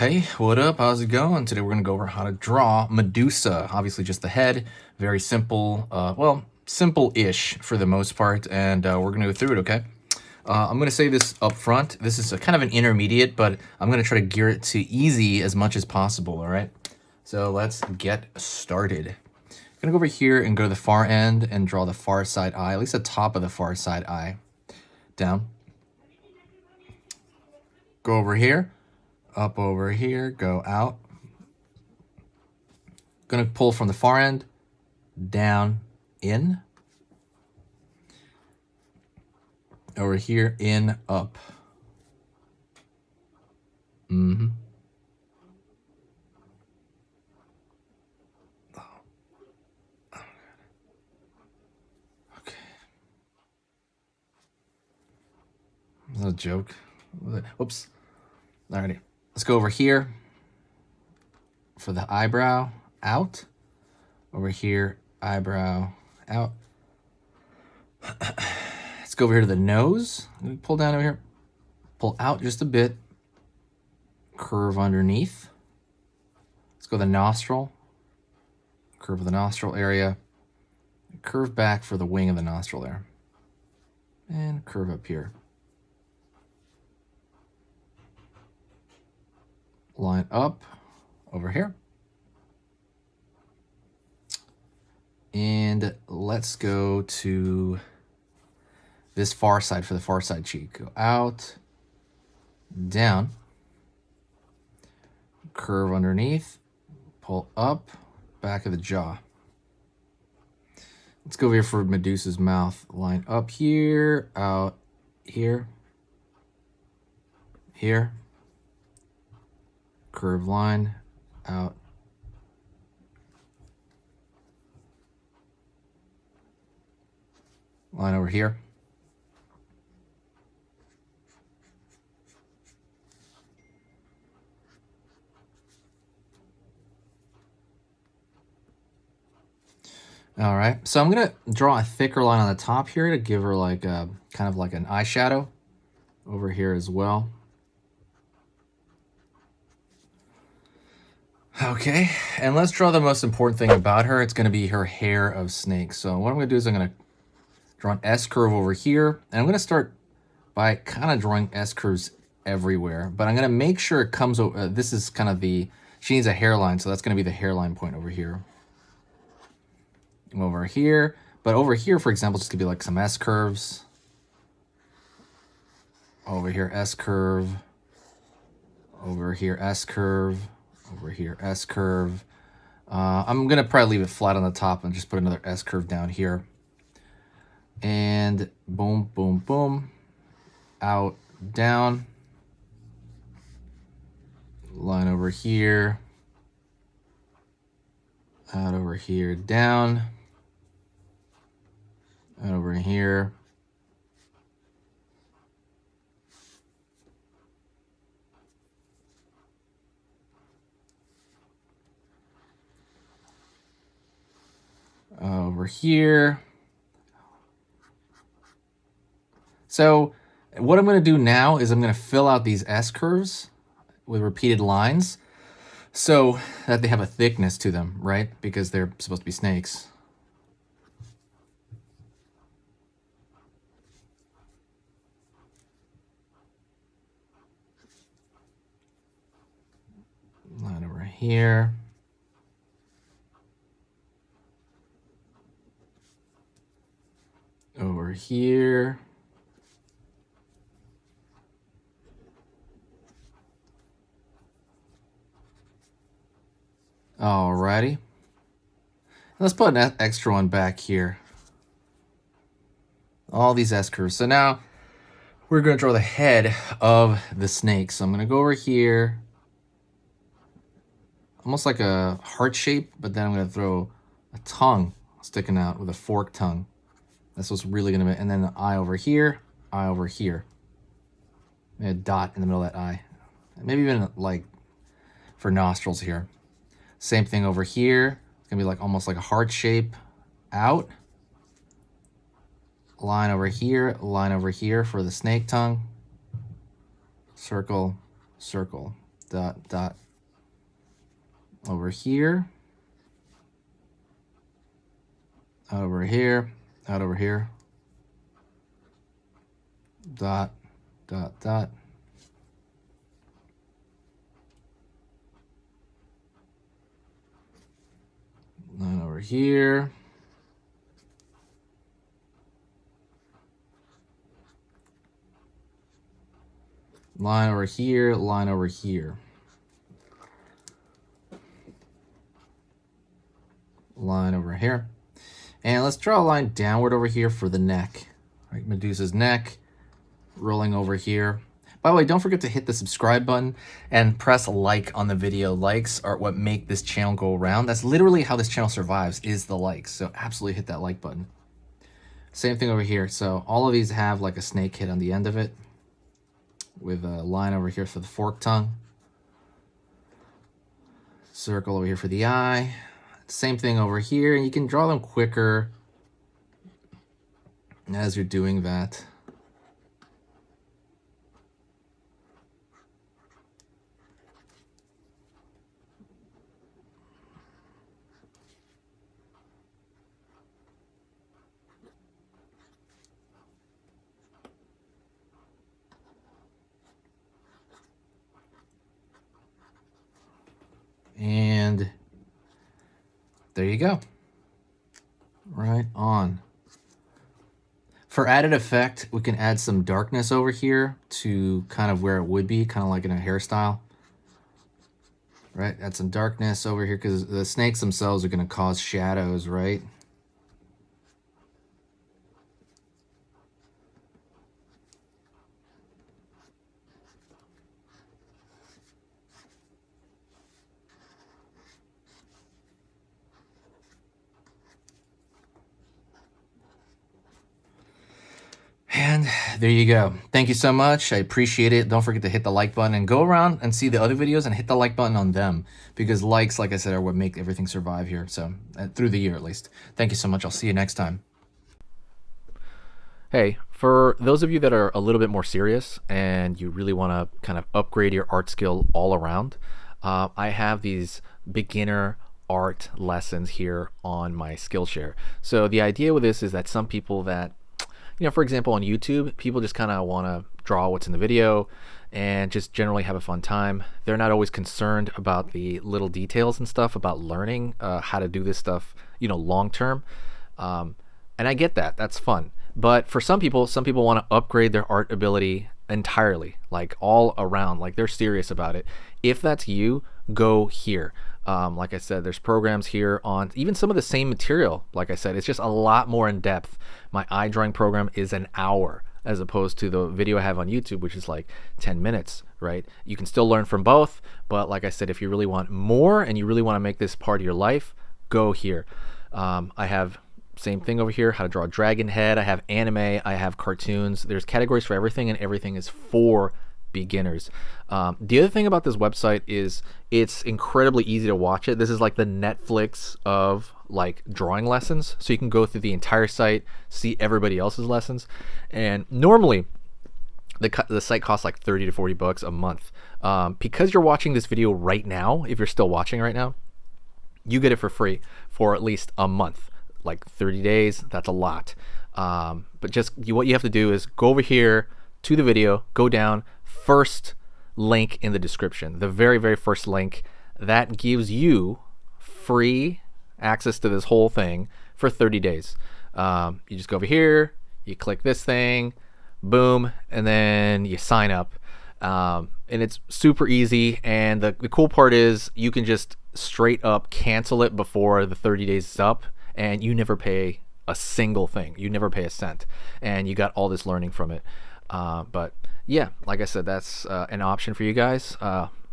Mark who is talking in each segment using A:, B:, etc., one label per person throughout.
A: Hey, what up? How's it going? Today we're going to go over how to draw Medusa. Obviously just the head, very simple, well, simple-ish for the most part, and we're going to go through it, okay? I'm going to say this up front. This is a kind of an intermediate, but I'm going to try to gear it to easy as much as possible, all right? So let's get started. I'm going to go over here and go to the far end and draw the far side eye, at least the top of the far side eye. Down. Go over here. Up over here, go out. Gonna pull from the far end, down, in. Over here, in, up. Okay. Is that a joke? Whoops. Alrighty. Let's go over here for the eyebrow, out. Over here, eyebrow, out. Let's go over here to the nose. Pull down over here. Pull out just a bit. Curve underneath. Let's go to the nostril. Curve the nostril area. Curve back for the wing of the nostril there. And curve up here. Line up over here. And let's go to this far side for the far side cheek. Go out, down, curve underneath, pull up, back of the jaw. Let's go over here for Medusa's mouth. Line up here, out here, here. Curve line, out. Line over here. All right, so I'm gonna draw a thicker line on the top here to give her like a kind of like an eyeshadow over here as well. Okay, and let's draw the most important thing about her. It's going to be her hair of snake. So what I'm going to do is I'm going to draw an S curve over here. And I'm going to start by kind of drawing S curves everywhere. But I'm going to make sure it comes over. This is kind of the, she needs a hairline. So that's going to be the hairline point over here. Over here. But over here, for example, it's going to be like some S curves. Over here, S curve. Over here, S curve. Over here, S curve. I'm going to probably leave it flat on the top and just put another S curve down here. And boom, boom, boom. Out, down. Line over here. Out over here, down. Out over here. Over here. So what I'm going to do now is I'm going to fill out these S curves with repeated lines so that they have a thickness to them, right? Because they're supposed to be snakes. Line over here. Over here. Alrighty. Let's put an extra one back here. All these S curves. So now we're going to draw the head of the snake. So I'm going to go over here. Almost like a heart shape, but then I'm going to throw a tongue sticking out with a forked tongue. That's what's really going to be. And then the eye over here, eye over here. Maybe a dot in the middle of that eye. Maybe even like for nostrils here. Same thing over here. It's going to be like almost like a heart shape out. Line over here for the snake tongue. Circle, circle. dot, dot over here, out over here, out over here, dot, dot, dot. Line over here. Line over here, line over here. Line over here. And let's draw a line downward over here for the neck. Right, Medusa's neck, rolling over here. By the way, don't forget to hit the subscribe button and press like on the video. Likes are what make this channel go around. That's literally how this channel survives, is the likes. So absolutely hit that like button. Same thing over here. So all of these have like a snake hit on the end of it, with a line over here for the fork tongue. Circle over here for the eye. Same thing over here. And you can draw them quicker as you're doing that. And there you go. Right on. For added effect, we can add some darkness over here to kind of where it would be, kind of like in a hairstyle. Right, add some darkness over here because the snakes themselves are going to cause shadows, right? And there you go. Thank you so much. I appreciate it. Don't forget to hit the like button and go around and see the other videos and hit the like button on them, because likes, like I said, are what make everything survive here. So through the year at least. Thank you so much. I'll see you next time. Hey, for those of you that are a little bit more serious and you really want to kind of upgrade your art skill all around, I have these beginner art lessons here on my Skillshare. So the idea with this is that some people that, you know, for example, on YouTube, people just kind of want to draw what's in the video and just generally have a fun time. They're not always concerned about the little details and stuff about learning how to do this stuff, you know, long term. And I get that. That's fun. But for some people want to upgrade their art ability entirely, like all around, like they're serious about it. If that's you, go here. Like I said, there's programs here on even some of the same material. Like I said, it's just a lot more in depth. My eye drawing program is an hour as opposed to the video I have on YouTube, which is like 10 minutes, right? You can still learn from both, but like I said, if you really want more and you really want to make this part of your life, go here. I have same thing over here, how to draw a dragon head. I have anime, I have cartoons. There's categories for everything, and everything is for beginners. The other thing about this website is it's incredibly easy to watch it. This is like the Netflix of like drawing lessons. So you can go through the entire site, see everybody else's lessons. And normally the site costs like 30 to 40 bucks a month. Because you're watching this video right now, if you're still watching right now, you get it for free for at least a month. Like 30 days, that's a lot. But just what you have to do is go over here to the video, go down, first link in the description, the very, very first link that gives you free access to this whole thing for 30 days. You just go over here, you click this thing, boom, and then you sign up. And it's super easy. And the cool part is you can just straight up cancel it before the 30 days is up, and you never pay a single thing. You never pay a cent, and you got all this learning from it. But yeah, like I said, that's an option for you guys.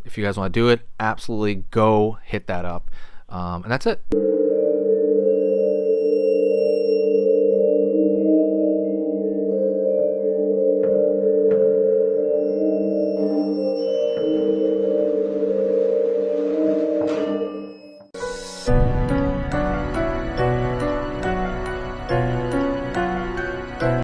A: If you guys want to do it, absolutely go hit that up. And that's it.